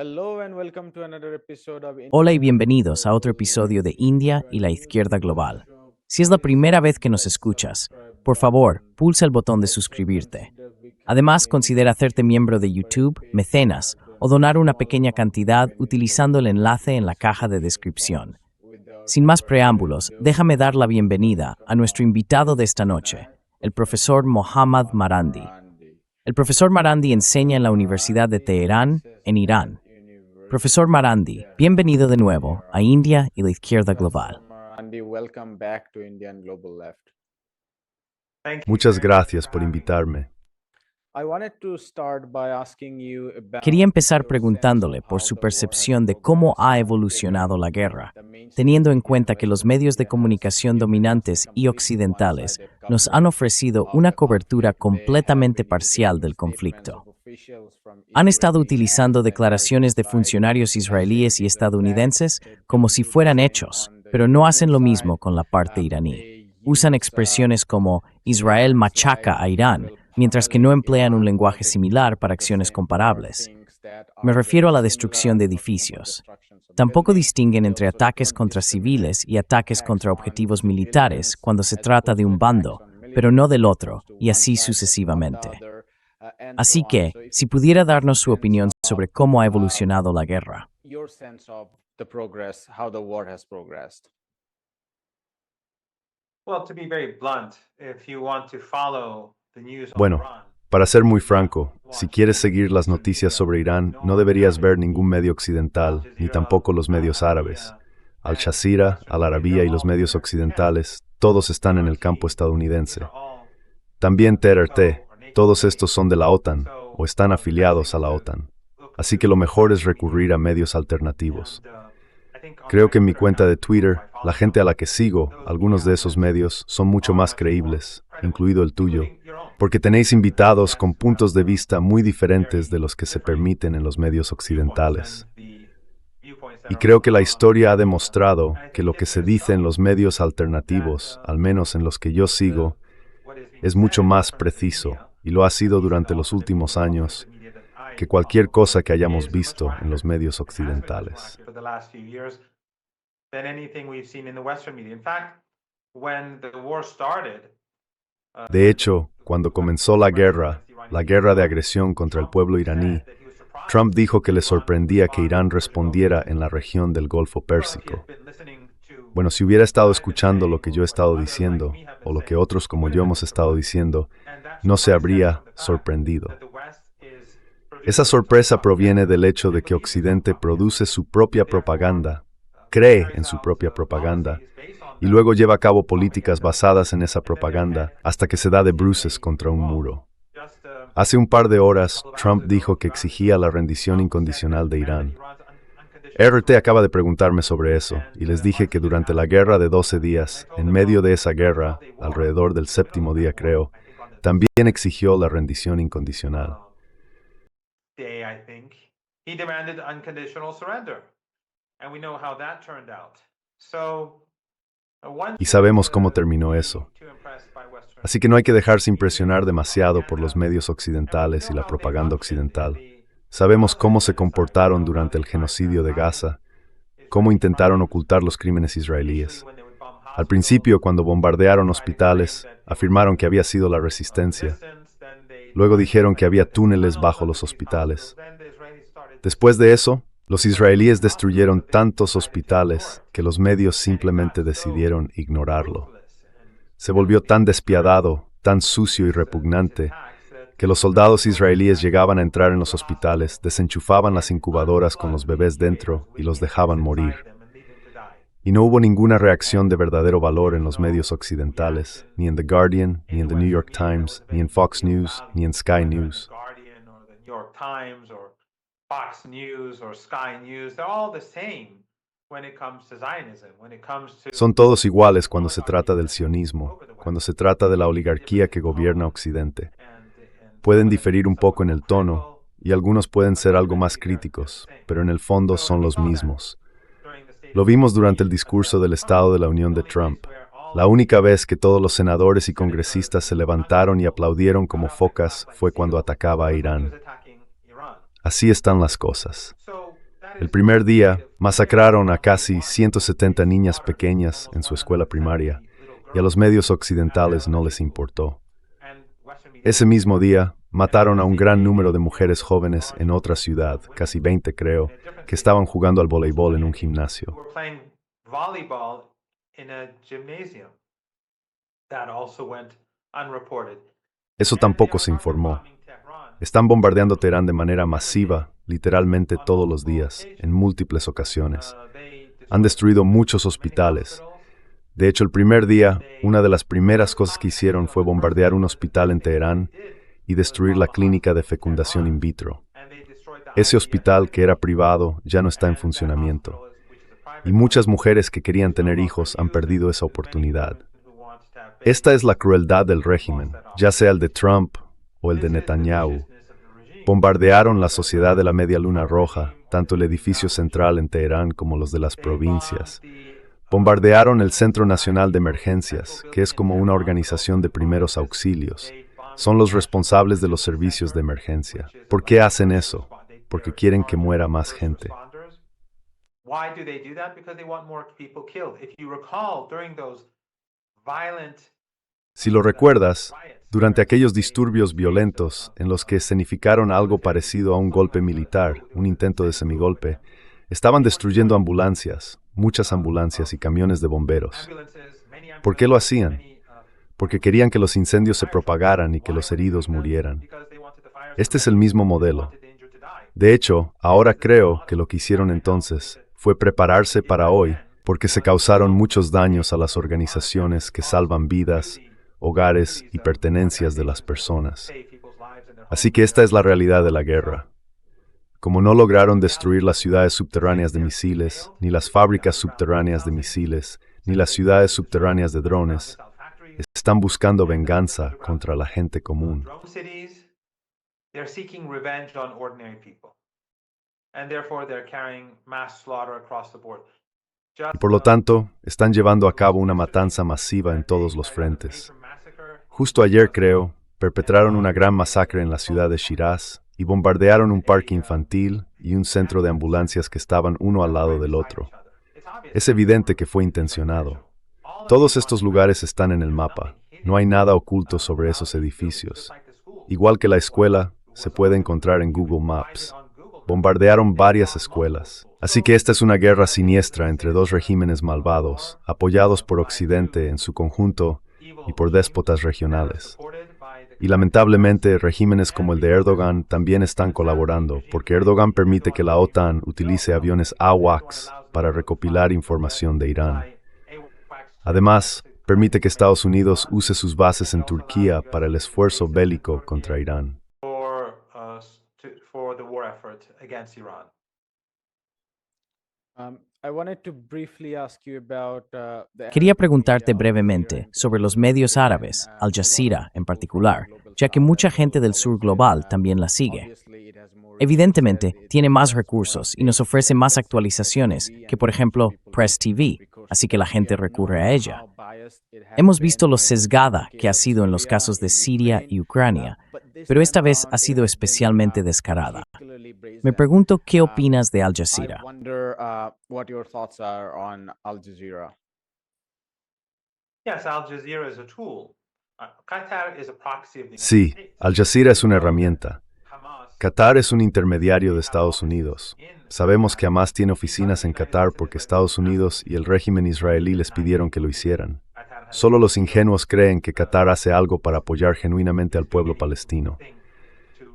Hello and welcome to another episode of Hola y bienvenidos a otro episodio de India y la Izquierda Global. Si es la primera vez que nos escuchas, por favor, pulsa el botón de suscribirte. Además, considera hacerte miembro de YouTube, mecenas o donar una pequeña cantidad utilizando el enlace en la caja de descripción. Sin más preámbulos, déjame dar la bienvenida a nuestro invitado de esta noche, el profesor Mohammad Marandi. El profesor Marandi enseña en la Universidad de Teherán, en Irán. Profesor Marandi, bienvenido de nuevo a India y la Izquierda Global. Muchas gracias por invitarme. Quería empezar preguntándole por su percepción de cómo ha evolucionado la guerra, teniendo en cuenta que los medios de comunicación dominantes y occidentales nos han ofrecido una cobertura completamente parcial del conflicto. Han estado utilizando declaraciones de funcionarios israelíes y estadounidenses como si fueran hechos, pero no hacen lo mismo con la parte iraní. Usan expresiones como Israel machaca a Irán, mientras que no emplean un lenguaje similar para acciones comparables. Me refiero a la destrucción de edificios. Tampoco distinguen entre ataques contra civiles y ataques contra objetivos militares cuando se trata de un bando, pero no del otro, y así sucesivamente. Así que, si pudiera darnos su opinión sobre cómo ha evolucionado la guerra. Bueno, para ser muy franco, si quieres seguir las noticias sobre Irán, no deberías ver ningún medio occidental, ni tampoco los medios árabes. Al Jazeera, Al Arabiya y los medios occidentales, todos están en el campo estadounidense. También TRT, todos estos son de la OTAN, o están afiliados a la OTAN. Así que lo mejor es recurrir a medios alternativos. Creo que en mi cuenta de Twitter, la gente a la que sigo, algunos de esos medios, son mucho más creíbles, incluido el tuyo, porque tenéis invitados con puntos de vista muy diferentes de los que se permiten en los medios occidentales. Y creo que la historia ha demostrado que lo que se dice en los medios alternativos, al menos en los que yo sigo, es mucho más preciso, y lo ha sido durante los últimos años, que cualquier cosa que hayamos visto en los medios occidentales. De hecho, cuando comenzó la guerra de agresión contra el pueblo iraní, Trump dijo que le sorprendía que Irán respondiera en la región del Golfo Pérsico. Bueno, si hubiera estado escuchando lo que yo he estado diciendo, o lo que otros como yo hemos estado diciendo, no se habría sorprendido. Esa sorpresa proviene del hecho de que Occidente produce su propia propaganda, cree en su propia propaganda, y luego lleva a cabo políticas basadas en esa propaganda hasta que se da de bruces contra un muro. Hace un par de horas, Trump dijo que exigía la rendición incondicional de Irán. RT acaba de preguntarme sobre eso, y les dije que durante la guerra de 12 días, en medio de esa guerra, alrededor del séptimo día creo, también exigió la rendición incondicional. Y sabemos cómo terminó eso. Así que no hay que dejarse impresionar demasiado por los medios occidentales y la propaganda occidental. Sabemos cómo se comportaron durante el genocidio de Gaza, cómo intentaron ocultar los crímenes israelíes. Al principio, cuando bombardearon hospitales, afirmaron que había sido la resistencia. Luego dijeron que había túneles bajo los hospitales. Después de eso, los israelíes destruyeron tantos hospitales que los medios simplemente decidieron ignorarlo. Se volvió tan despiadado, tan sucio y repugnante, que los soldados israelíes llegaban a entrar en los hospitales, desenchufaban las incubadoras con los bebés dentro y los dejaban morir. Y no hubo ninguna reacción de verdadero valor en los medios occidentales, ni en The Guardian, ni en The New York Times, ni en Fox News, ni en Sky News. Son todos iguales cuando se trata del sionismo, cuando se trata de la oligarquía que gobierna Occidente. Pueden diferir un poco en el tono, y algunos pueden ser algo más críticos, pero en el fondo son los mismos. Lo vimos durante el discurso del Estado de la Unión de Trump. La única vez que todos los senadores y congresistas se levantaron y aplaudieron como focas fue cuando atacaba a Irán. Así están las cosas. El primer día, masacraron a casi 170 niñas pequeñas en su escuela primaria, y a los medios occidentales no les importó. Ese mismo día, mataron a un gran número de mujeres jóvenes en otra ciudad, casi 20 creo, que estaban jugando al voleibol en un gimnasio. Eso tampoco se informó. Están bombardeando Teherán de manera masiva, literalmente todos los días, en múltiples ocasiones. Han destruido muchos hospitales. De hecho, el primer día, una de las primeras cosas que hicieron fue bombardear un hospital en Teherán y destruir la clínica de fecundación in vitro. Ese hospital, que era privado, ya no está en funcionamiento. Y muchas mujeres que querían tener hijos han perdido esa oportunidad. Esta es la crueldad del régimen, ya sea el de Trump o el de Netanyahu. Bombardearon la sociedad de la Media Luna Roja, tanto el edificio central en Teherán como los de las provincias. Bombardearon el Centro Nacional de Emergencias, que es como una organización de primeros auxilios. Son los responsables de los servicios de emergencia. ¿Por qué hacen eso? Porque quieren que muera más gente. Si lo recuerdas, durante aquellos disturbios violentos en los que escenificaron algo parecido a un golpe militar, un intento de semigolpe, estaban destruyendo ambulancias, muchas ambulancias y camiones de bomberos. ¿Por qué lo hacían? Porque querían que los incendios se propagaran y que los heridos murieran. Este es el mismo modelo. De hecho, ahora creo que lo que hicieron entonces fue prepararse para hoy, porque se causaron muchos daños a las organizaciones que salvan vidas, hogares y pertenencias de las personas. Así que esta es la realidad de la guerra. Como no lograron destruir las ciudades subterráneas de misiles, ni las fábricas subterráneas de misiles, ni las ciudades subterráneas de drones, están buscando venganza contra la gente común. Y por lo tanto, están llevando a cabo una matanza masiva en todos los frentes. Justo ayer, creo, perpetraron una gran masacre en la ciudad de Shiraz y bombardearon un parque infantil y un centro de ambulancias que estaban uno al lado del otro. Es evidente que fue intencionado. Todos estos lugares están en el mapa. No hay nada oculto sobre esos edificios. Igual que la escuela, se puede encontrar en Google Maps. Bombardearon varias escuelas. Así que esta es una guerra siniestra entre dos regímenes malvados, apoyados por Occidente en su conjunto y por déspotas regionales. Y lamentablemente, regímenes como el de Erdogan también están colaborando, porque Erdogan permite que la OTAN utilice aviones AWACS para recopilar información de Irán. Además, permite que Estados Unidos use sus bases en Turquía para el esfuerzo bélico contra Irán. Quería preguntarte brevemente sobre los medios árabes, Al Jazeera en particular, ya que mucha gente del sur global también la sigue. Evidentemente, tiene más recursos y nos ofrece más actualizaciones que, por ejemplo, Press TV, así que la gente recurre a ella. Hemos visto lo sesgada que ha sido en los casos de Siria y Ucrania, pero esta vez ha sido especialmente descarada. Me pregunto qué opinas de Al Jazeera. Sí, Al Jazeera es una herramienta. Qatar es un intermediario de Estados Unidos. Sabemos que Hamas tiene oficinas en Qatar porque Estados Unidos y el régimen israelí les pidieron que lo hicieran. Solo los ingenuos creen que Qatar hace algo para apoyar genuinamente al pueblo palestino.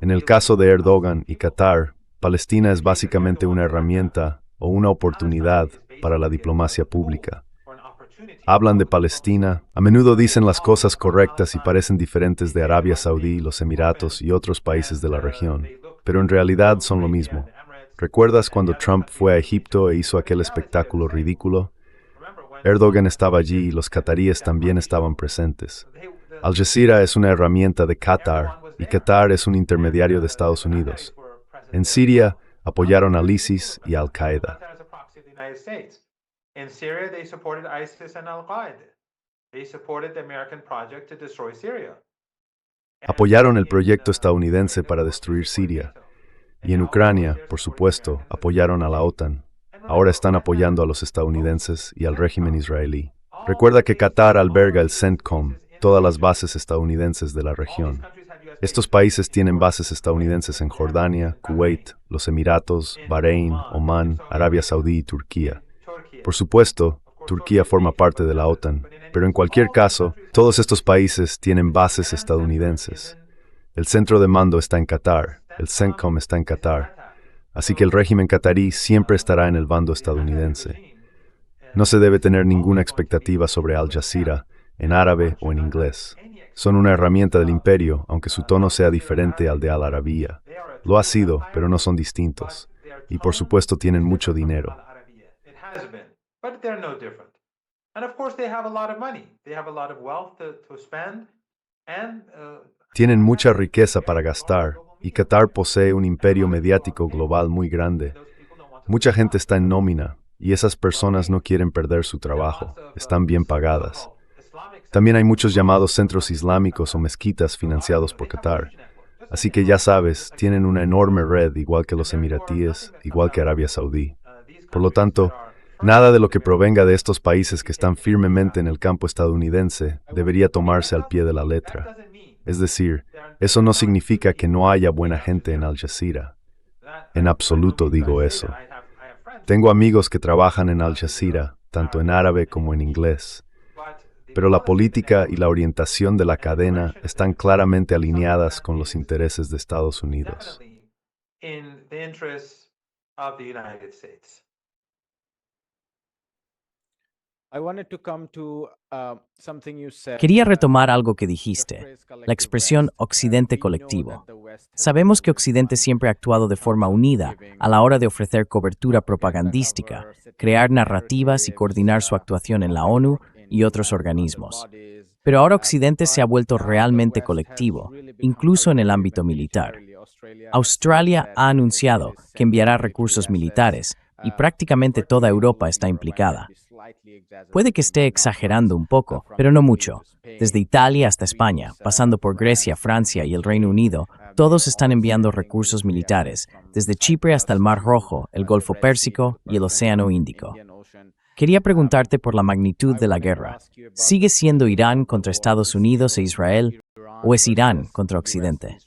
En el caso de Erdogan y Qatar, Palestina es básicamente una herramienta o una oportunidad para la diplomacia pública. Hablan de Palestina, a menudo dicen las cosas correctas y parecen diferentes de Arabia Saudí, los Emiratos y otros países de la región, pero en realidad son lo mismo. ¿Recuerdas cuando Trump fue a Egipto e hizo aquel espectáculo ridículo? Erdogan estaba allí y los cataríes también estaban presentes. Al Jazeera es una herramienta de Qatar y Qatar es un intermediario de Estados Unidos. En Siria, apoyaron al ISIS y Al Qaeda. In Syria, they supported ISIS and Al-Qaeda. They supported the American project to destroy Syria. Apoyaron el proyecto estadounidense para destruir Siria. Y en Ucrania, por supuesto, apoyaron a la OTAN. Ahora están apoyando a los estadounidenses y al régimen israelí. Recuerda que Qatar alberga el CENTCOM, todas las bases estadounidenses de la región. Estos países tienen bases estadounidenses en Jordania, Kuwait, los Emiratos, Bahrein, Omán, Arabia Saudí y Turquía. Por supuesto, Turquía forma parte de la OTAN, pero en cualquier caso, todos estos países tienen bases estadounidenses. El centro de mando está en Qatar, el CENTCOM está en Qatar, así que el régimen qatarí siempre estará en el bando estadounidense. No se debe tener ninguna expectativa sobre Al Jazeera, en árabe o en inglés. Son una herramienta del imperio, aunque su tono sea diferente al de Al Arabiya. Lo ha sido, pero no son distintos. Y por supuesto tienen mucho dinero. Tienen mucha riqueza para gastar, y Qatar posee un imperio mediático global muy grande. Mucha gente está en nómina, y esas personas no quieren perder su trabajo. Están bien pagadas. También hay muchos llamados centros islámicos o mezquitas financiados por Qatar. Así que ya sabes, tienen una enorme red, igual que los emiratíes, igual que Arabia Saudí. Por lo tanto, nada de lo que provenga de estos países que están firmemente en el campo estadounidense debería tomarse al pie de la letra. Es decir, eso no significa que no haya buena gente en Al Jazeera. En absoluto digo eso. Tengo amigos que trabajan en Al Jazeera, tanto en árabe como en inglés. Pero la política y la orientación de la cadena están claramente alineadas con los intereses de Estados Unidos. Quería retomar algo que dijiste, la expresión Occidente colectivo. Sabemos que Occidente siempre ha actuado de forma unida a la hora de ofrecer cobertura propagandística, crear narrativas y coordinar su actuación en la ONU y otros organismos. Pero ahora Occidente se ha vuelto realmente colectivo, incluso en el ámbito militar. Australia ha anunciado que enviará recursos militares y prácticamente toda Europa está implicada. Puede que esté exagerando un poco, pero no mucho. Desde Italia hasta España, pasando por Grecia, Francia y el Reino Unido, todos están enviando recursos militares, desde Chipre hasta el Mar Rojo, el Golfo Pérsico y el Océano Índico. Quería preguntarte por la magnitud de la guerra. ¿Sigue siendo Irán contra Estados Unidos e Israel o es Irán contra Occidente?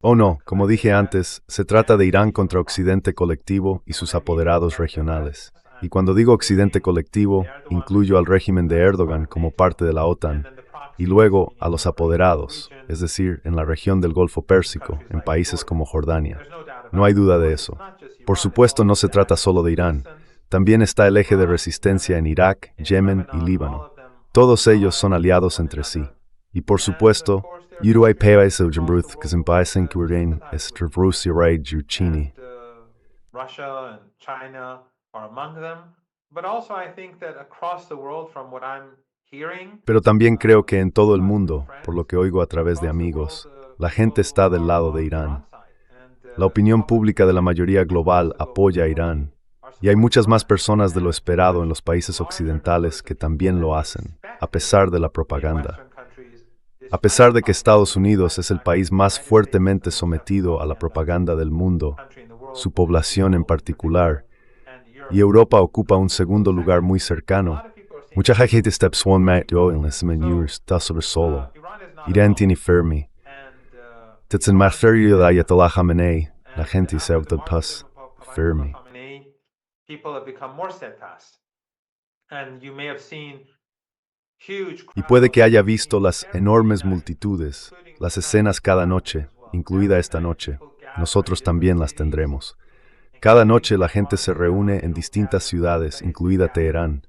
Oh no, como dije antes, se trata de Irán contra Occidente colectivo y sus apoderados regionales. Y cuando digo Occidente colectivo, incluyo al régimen de Erdogan como parte de la OTAN, y luego a los apoderados, es decir, en la región del Golfo Pérsico, en países como Jordania. No hay duda de eso. Por supuesto, no se trata solo de Irán. También está el eje de resistencia en Irak, Yemen y Líbano. Todos ellos son aliados entre sí. Y por supuesto, Uruguay países ujambruth que se parecen que Irán es Rusia y China. Russia and China are among them, but also I think that across the world, from what I'm hearing, Pero también creo que en todo el mundo, por lo que oigo a través de amigos, la gente está del lado de Irán. La opinión pública de la mayoría global apoya a Irán, y hay muchas más personas de lo esperado en los países occidentales que también lo hacen, a pesar de la propaganda. A pesar de que Estados Unidos es el país más fuertemente sometido a la propaganda del mundo, su población en particular, y Europa ocupa un segundo lugar muy cercano, mucha gente está está sobre solo. Irán tiene firme. Desde el magisterio de Ayatollah Khamenei, la gente se autopasa firme. Y puede que haya visto las enormes multitudes, las escenas cada noche, incluida esta noche. Nosotros también las tendremos. Cada noche la gente se reúne en distintas ciudades, incluida Teherán.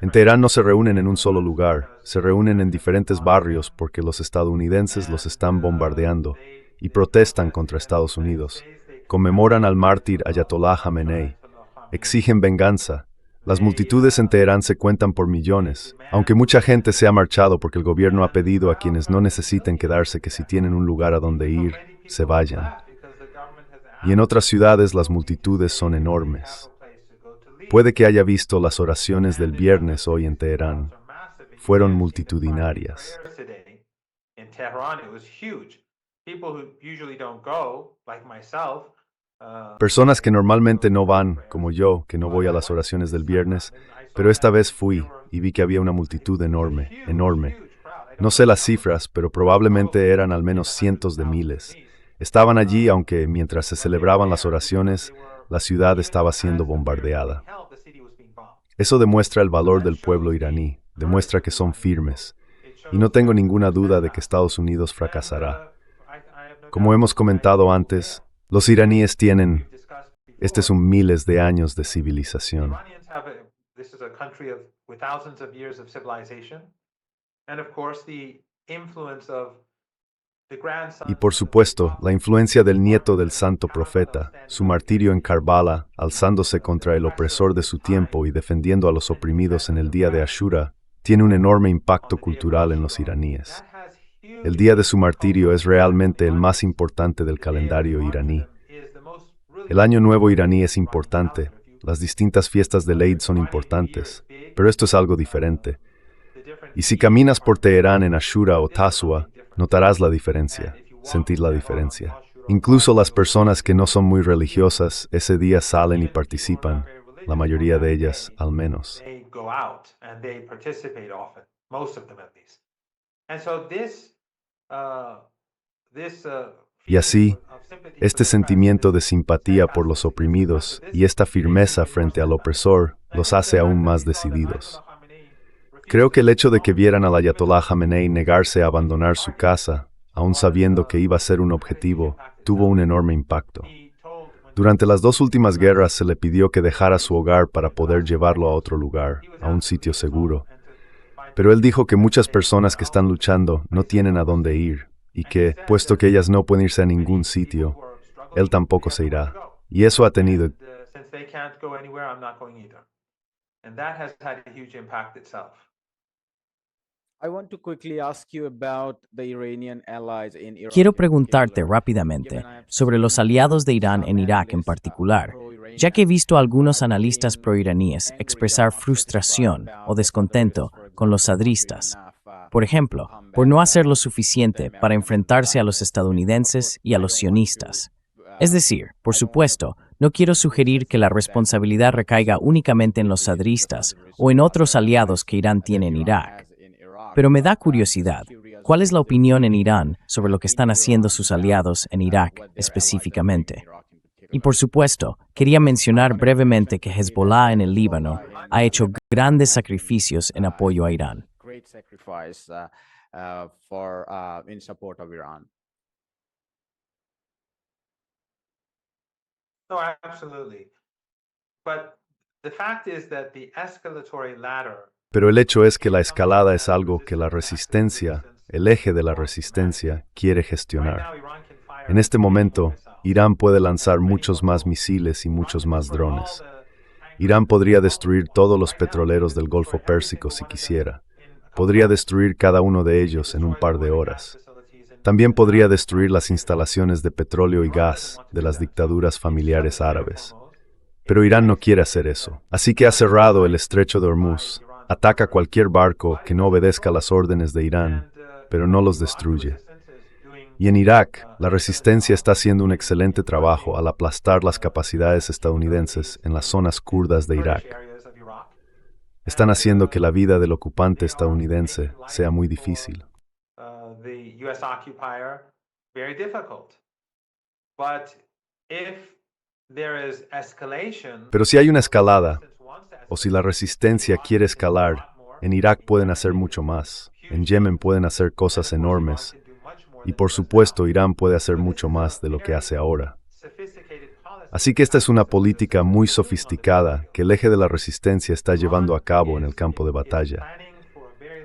En Teherán no se reúnen en un solo lugar, se reúnen en diferentes barrios porque los estadounidenses los están bombardeando y protestan contra Estados Unidos. Conmemoran al mártir Ayatollah Khamenei. Exigen venganza. Las multitudes en Teherán se cuentan por millones, aunque mucha gente se ha marchado porque el gobierno ha pedido a quienes no necesiten quedarse que si tienen un lugar a donde ir, se vayan. Y en otras ciudades las multitudes son enormes. Puede que haya visto las oraciones del viernes hoy en Teherán. fueron multitudinarias. In Tehran, it was huge. People who usually don't go, like myself, Personas que normalmente no van, como yo, que no voy a las oraciones del viernes, pero esta vez fui y vi que había una multitud enorme, enorme. No sé las cifras, pero probablemente eran al menos cientos de miles. Estaban allí, aunque mientras se celebraban las oraciones, la ciudad estaba siendo bombardeada. Eso demuestra el valor del pueblo iraní, demuestra que son firmes. Y no tengo ninguna duda de que Estados Unidos fracasará. Como hemos comentado antes, los iraníes tienen, este es un miles de años de civilización. This is a country with thousands of years of civilization, and of course the influence of the grandson. Y por supuesto, la influencia del nieto del santo profeta, su martirio en Karbala, alzándose contra el opresor de su tiempo y defendiendo a los oprimidos en el día de Ashura, tiene un enorme impacto cultural en los iraníes. El día de su martirio es realmente el más importante del calendario iraní. El Año Nuevo iraní es importante, las distintas fiestas del Eid son importantes, pero esto es algo diferente. Y si caminas por Teherán en Ashura o Tasua, notarás la diferencia, sentir la diferencia. Incluso las personas que no son muy religiosas, ese día salen y participan, la mayoría de ellas al menos. They go out and they participate often, most of them at least. And so this Y así, este sentimiento de simpatía por los oprimidos y esta firmeza frente al opresor los hace aún más decididos. Creo que el hecho de que vieran al Ayatollah Jamenei negarse a abandonar su casa, aun sabiendo que iba a ser un objetivo, tuvo un enorme impacto. Durante las dos últimas guerras se le pidió que dejara su hogar para poder llevarlo a otro lugar, a un sitio seguro. Pero él dijo que muchas personas que están luchando no tienen a dónde ir, y que, puesto que ellas no pueden irse a ningún sitio, él tampoco se irá. Y eso ha tenido. Since they can't go anywhere, I'm not going either. And that has had a huge impact itself. I want to quickly ask you about the Iranian allies in Iraq. Quiero preguntarte rápidamente sobre los aliados de Irán en Irak en particular, ya que he visto a algunos analistas proiraníes expresar frustración o descontento con los sadristas. Por ejemplo, por no hacer lo suficiente para enfrentarse a los estadounidenses y a los sionistas. Es decir, por supuesto, no quiero sugerir que la responsabilidad recaiga únicamente en los sadristas o en otros aliados que Irán tiene en Irak. Pero me da curiosidad, ¿cuál es la opinión en Irán sobre lo que están haciendo sus aliados en Irak específicamente? Y por supuesto, quería mencionar brevemente que Hezbollah en el Líbano ha hecho grandes sacrificios en apoyo a Irán. Great sacrifice in support of Iran. No, absolutely. But the fact is that the escalatory ladder. Pero el hecho es que la escalada es algo que la resistencia, el eje de la resistencia, quiere gestionar. En este momento, Irán puede lanzar muchos más misiles y muchos más drones. Irán podría destruir todos los petroleros del Golfo Pérsico si quisiera. Podría destruir cada uno de ellos en un par de horas. También podría destruir las instalaciones de petróleo y gas de las dictaduras familiares árabes. Pero Irán no quiere hacer eso. Así que ha cerrado el estrecho de Hormuz, ataca cualquier barco que no obedezca las órdenes de Irán, pero no los destruye. Y en Irak, la resistencia está haciendo un excelente trabajo al aplastar las capacidades estadounidenses en las zonas kurdas de Irak. Están haciendo que la vida del ocupante estadounidense sea muy difícil. The US occupier, very difficult. But if there is escalation, Pero si hay una escalada, o si la resistencia quiere escalar, en Irak pueden hacer mucho más. En Yemen pueden hacer cosas enormes. Y por supuesto, Irán puede hacer mucho más de lo que hace ahora. Así que esta es una política muy sofisticada que el eje de la resistencia está llevando a cabo en el campo de batalla.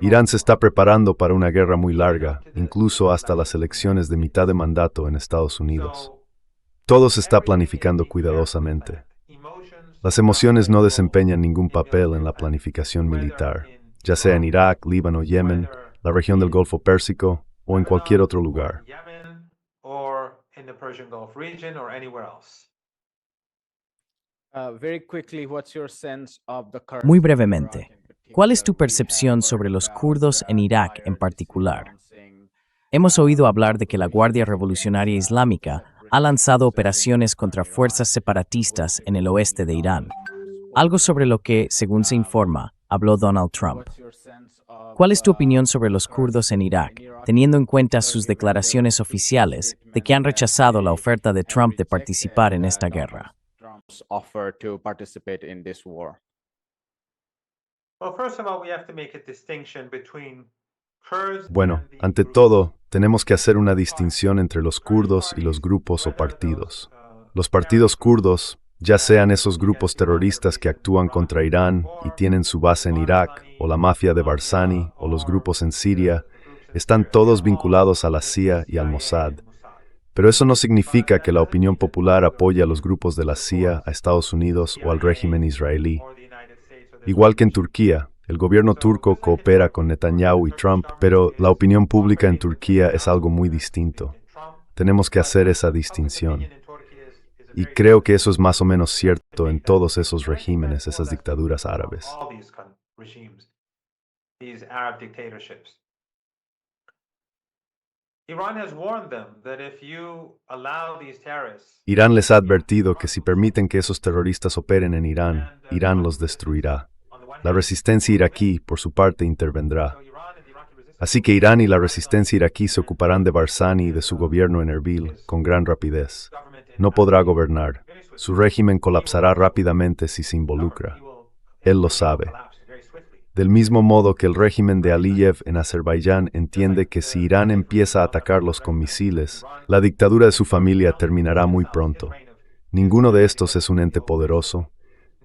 Irán se está preparando para una guerra muy larga, incluso hasta las elecciones de mitad de mandato en Estados Unidos. Todo se está planificando cuidadosamente. Las emociones no desempeñan ningún papel en la planificación militar, ya sea en Irak, Líbano, Yemen, la región del Golfo Pérsico o en cualquier otro lugar. Yemen, or in the Persian Gulf region, or anywhere else. Very quickly, what's your sense of the current Muy brevemente, ¿Cuál es tu percepción sobre los kurdos en Irak en particular? Hemos oído hablar de que la Guardia Revolucionaria Islámica ha lanzado operaciones contra fuerzas separatistas en el oeste de Irán, algo sobre lo que, según se informa, habló Donald Trump. ¿Cuál es tu opinión sobre los kurdos en Irak, teniendo en cuenta sus declaraciones oficiales de que han rechazado la oferta de Trump de participar en esta guerra? Bueno, ante todo, tenemos que hacer una distinción entre los kurdos y los grupos o partidos. Los partidos kurdos, ya sean esos grupos terroristas que actúan contra Irán y tienen su base en Irak, o la mafia de Barzani, o los grupos en Siria, están todos vinculados a la CIA y al Mossad. Pero eso no significa que la opinión popular apoye a los grupos de la CIA, a Estados Unidos o al régimen israelí. Igual que en Turquía, el gobierno turco coopera con Netanyahu y Trump, pero la opinión pública en Turquía es algo muy distinto. Tenemos que hacer esa distinción. Y creo que eso es más o menos cierto en todos esos regímenes, esas dictaduras árabes. Irán les ha advertido que si permiten que esos terroristas operen en Irán, Irán los destruirá. La resistencia iraquí, por su parte, intervendrá. Así que Irán y la resistencia iraquí se ocuparán de Barzani y de su gobierno en Erbil con gran rapidez. No podrá gobernar. Su régimen colapsará rápidamente si se involucra. Él lo sabe. Del mismo modo que el régimen de Aliyev en Azerbaiyán entiende que si Irán empieza a atacarlos con misiles, la dictadura de su familia terminará muy pronto. Ninguno de estos es un ente poderoso,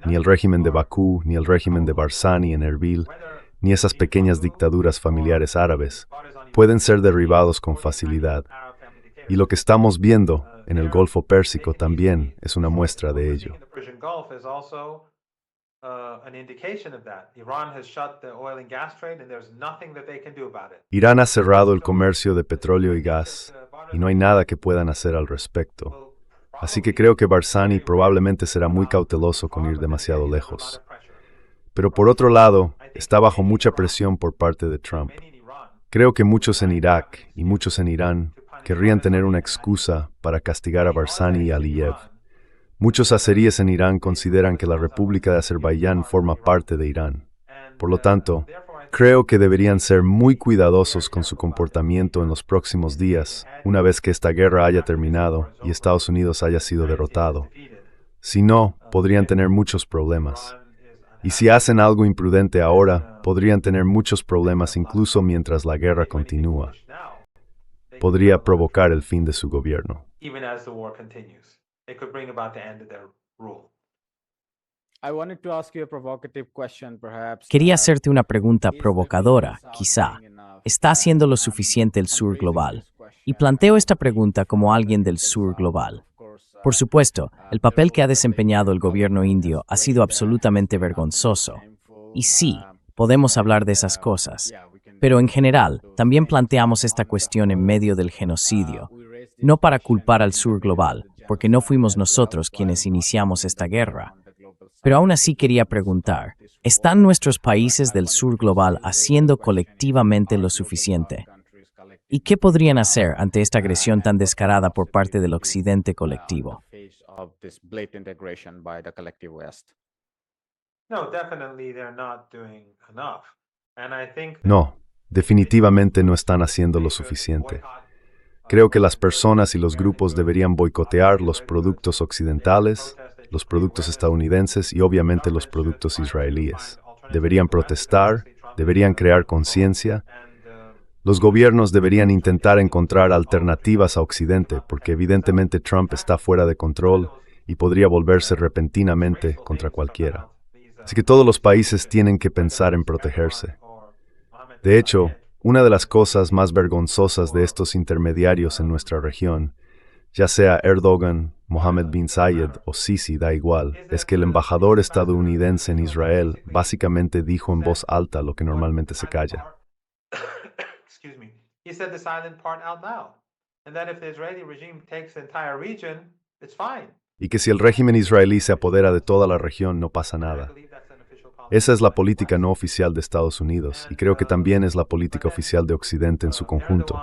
ni el régimen de Bakú, ni el régimen de Barzani en Erbil, ni esas pequeñas dictaduras familiares árabes, pueden ser derribados con facilidad. Y lo que estamos viendo en el Golfo Pérsico también es una muestra de ello. Irán ha cerrado el comercio de petróleo y gas, y no hay nada que puedan hacer al respecto. Así que creo que Barzani probablemente será muy cauteloso con ir demasiado lejos. Pero por otro lado, está bajo mucha presión por parte de Trump. Creo que muchos en Irak y muchos en Irán querrían tener una excusa para castigar a Barzani y Aliyev. Muchos azeríes en Irán consideran que la República de Azerbaiyán forma parte de Irán. Por lo tanto, creo que deberían ser muy cuidadosos con su comportamiento en los próximos días, una vez que esta guerra haya terminado y Estados Unidos haya sido derrotado. Si no, podrían tener muchos problemas. Y si hacen algo imprudente ahora, podrían tener muchos problemas incluso mientras la guerra continúa. Podría provocar el fin de su gobierno. Quería hacerte una pregunta provocadora, quizá. ¿Está haciendo lo suficiente el sur global? Y planteo esta pregunta como alguien del sur global. Por supuesto, el papel que ha desempeñado el gobierno indio ha sido absolutamente vergonzoso. Y sí, podemos hablar de esas cosas. Pero en general, también planteamos esta cuestión en medio del genocidio. No para culpar al sur global, porque no fuimos nosotros quienes iniciamos esta guerra. Pero aún así quería preguntar, ¿están nuestros países del sur global haciendo colectivamente lo suficiente? ¿Y qué podrían hacer ante esta agresión tan descarada por parte del occidente colectivo? No, definitivamente no están haciendo lo suficiente. Creo que las personas y los grupos deberían boicotear los productos occidentales, los productos estadounidenses y obviamente los productos israelíes. Deberían protestar, deberían crear conciencia. Los gobiernos deberían intentar encontrar alternativas a Occidente, porque evidentemente Trump está fuera de control y podría volverse repentinamente contra cualquiera. Así que todos los países tienen que pensar en protegerse. De hecho, una de las cosas más vergonzosas de estos intermediarios en nuestra región, ya sea Erdogan, Mohammed bin Zayed o Sisi, da igual, es que el embajador estadounidense en Israel básicamente dijo en voz alta lo que normalmente se calla. He said the silent part out loud. And that if the Israeli regime takes the entire region, it's fine. Y que si el régimen israelí se apodera de toda la región, no pasa nada. Esa es la política no oficial de Estados Unidos y creo que también es la política oficial de Occidente en su conjunto.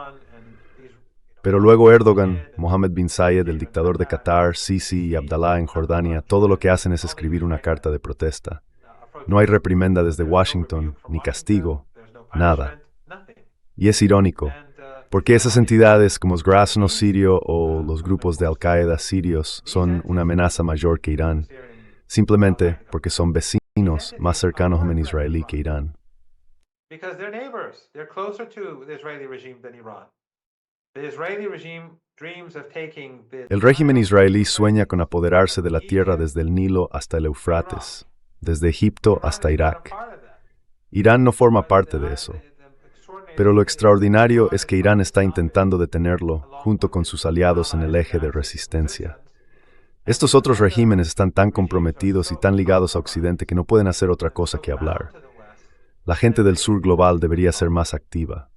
Pero luego Erdogan, Mohammed bin Zayed, el dictador de Qatar, Sisi y Abdallah en Jordania, todo lo que hacen es escribir una carta de protesta. No hay reprimenda desde Washington, ni castigo, nada. Y es irónico, porque esas entidades como Grasno sirio o los grupos de Al-Qaeda sirios son una amenaza mayor que Irán, simplemente porque son vecinos más cercanos a israelí que Irán. Because they're neighbors. They're closer to the Israeli regime than Iran. The Israeli regime dreams of taking the El régimen israelí sueña con apoderarse de la tierra desde el Nilo hasta el Eufrates, desde Egipto hasta Irak. Irán no forma parte de eso. Pero lo extraordinario es que Irán está intentando detenerlo junto con sus aliados en el eje de resistencia. Estos otros regímenes están tan comprometidos y tan ligados a Occidente que no pueden hacer otra cosa que hablar. La gente del sur global debería ser más activa.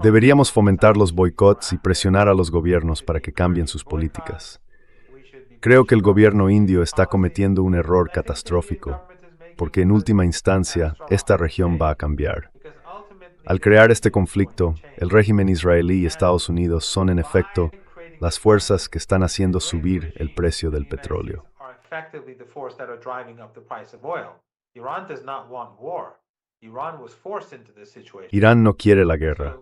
Deberíamos fomentar los boicots y presionar a los gobiernos para que cambien sus políticas. Creo que el gobierno indio está cometiendo un error catastrófico, porque en última instancia esta región va a cambiar. Al crear este conflicto, el régimen israelí y Estados Unidos son en efecto las fuerzas que están haciendo subir el precio del petróleo. Irán no quiere la guerra.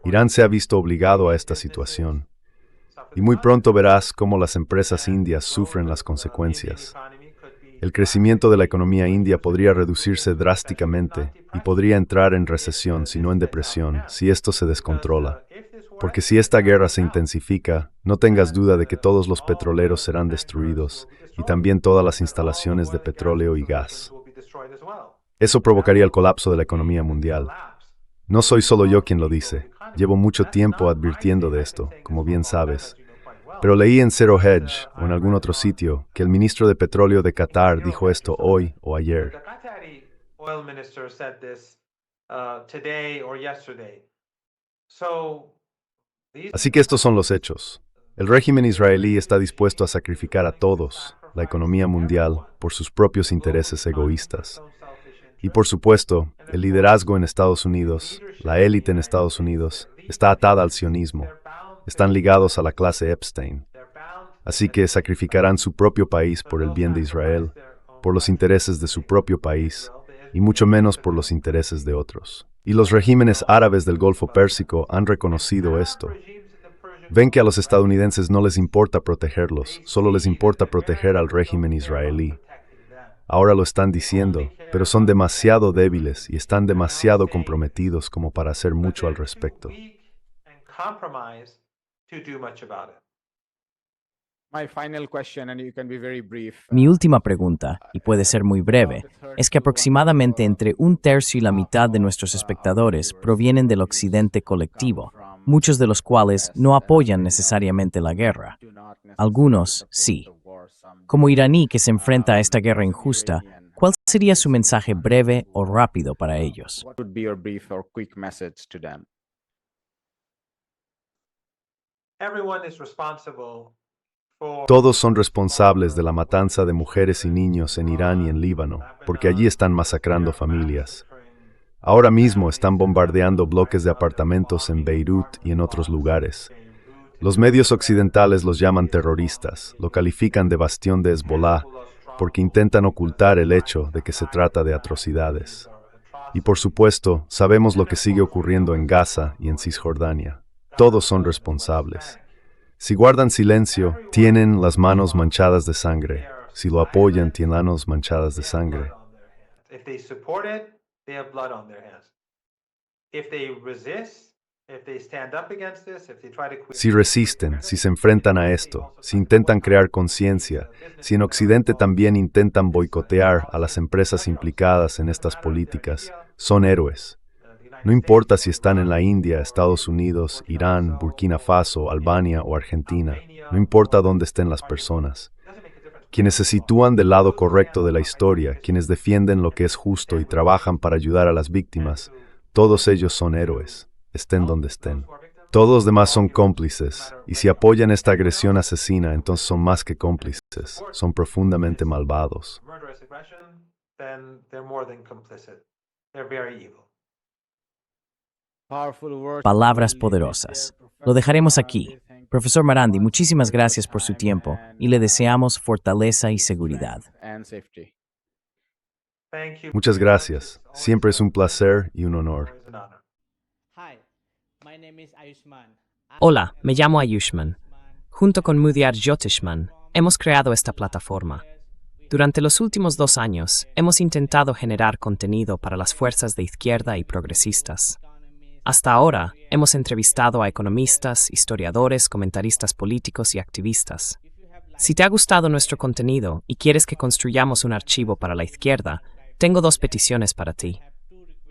Irán se ha visto obligado a esta situación. Y muy pronto verás cómo las empresas indias sufren las consecuencias. El crecimiento de la economía india podría reducirse drásticamente y podría entrar en recesión, si no en depresión, si esto se descontrola. Porque si esta guerra se intensifica, no tengas duda de que todos los petroleros serán destruidos y también todas las instalaciones de petróleo y gas. Eso provocaría el colapso de la economía mundial. No soy solo yo quien lo dice. Llevo mucho tiempo advirtiendo de esto, como bien sabes. Pero leí en Zero Hedge o en algún otro sitio que el ministro de Petróleo de Qatar dijo esto hoy o ayer. Así que estos son los hechos. El régimen israelí está dispuesto a sacrificar a todos, la economía mundial, por sus propios intereses egoístas. Y por supuesto, el liderazgo en Estados Unidos, la élite en Estados Unidos, está atada al sionismo. Están ligados a la clase Epstein. Así que sacrificarán su propio país por el bien de Israel, por los intereses de su propio país, y mucho menos por los intereses de otros. Y los regímenes árabes del Golfo Pérsico han reconocido esto. Ven que a los estadounidenses no les importa protegerlos, solo les importa proteger al régimen israelí. Ahora lo están diciendo, pero son demasiado débiles y están demasiado comprometidos como para hacer mucho al respecto. Mi última pregunta, y puede ser muy breve, es que aproximadamente entre un tercio y la mitad de nuestros espectadores provienen del occidente colectivo, muchos de los cuales no apoyan necesariamente la guerra. Algunos sí. Como iraní que se enfrenta a esta guerra injusta, ¿cuál sería su mensaje breve o rápido para ellos? Todos son responsables de la matanza de mujeres y niños en Irán y en Líbano, porque allí están masacrando familias. Ahora mismo están bombardeando bloques de apartamentos en Beirut y en otros lugares. Los medios occidentales los llaman terroristas, lo califican de bastión de Hezbollah, porque intentan ocultar el hecho de que se trata de atrocidades. Y por supuesto, sabemos lo que sigue ocurriendo en Gaza y en Cisjordania. Todos son responsables. Si guardan silencio, tienen las manos manchadas de sangre. Si lo apoyan, tienen manos manchadas de sangre. Si resisten, si se enfrentan a esto, si intentan crear conciencia, si en Occidente también intentan boicotear a las empresas implicadas en estas políticas, son héroes. No importa si están en la India, Estados Unidos, Irán, Burkina Faso, Albania o Argentina, no importa dónde estén las personas. Quienes se sitúan del lado correcto de la historia, quienes defienden lo que es justo y trabajan para ayudar a las víctimas, todos ellos son héroes, estén donde estén. Todos los demás son cómplices, y si apoyan esta agresión asesina, entonces son más que cómplices, son profundamente malvados. then they're more than complicit. They're very evil. Palabras poderosas. Lo dejaremos aquí. Profesor Marandi, muchísimas gracias por su tiempo y le deseamos fortaleza y seguridad. Thank you. Muchas gracias. Siempre es un placer y un honor. It's an honor. Hi, my name is Ayushman. Hola, me llamo Ayushman. Junto con Mudyar Jyotishman, hemos creado esta plataforma. Durante los últimos 2 años, hemos intentado generar contenido para las fuerzas de izquierda y progresistas. Hasta ahora, hemos entrevistado a economistas, historiadores, comentaristas políticos y activistas. Si te ha gustado nuestro contenido y quieres que construyamos un archivo para la izquierda, tengo 2 peticiones para ti.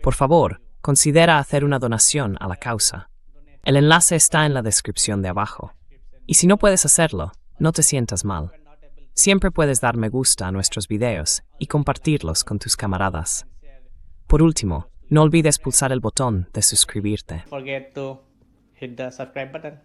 Por favor, considera hacer una donación a la causa. El enlace está en la descripción de abajo. Y si no puedes hacerlo, no te sientas mal. Siempre puedes dar me gusta a nuestros videos y compartirlos con tus camaradas. Por último, no olvides pulsar el botón de suscribirte. Forget to hit the subscribe button.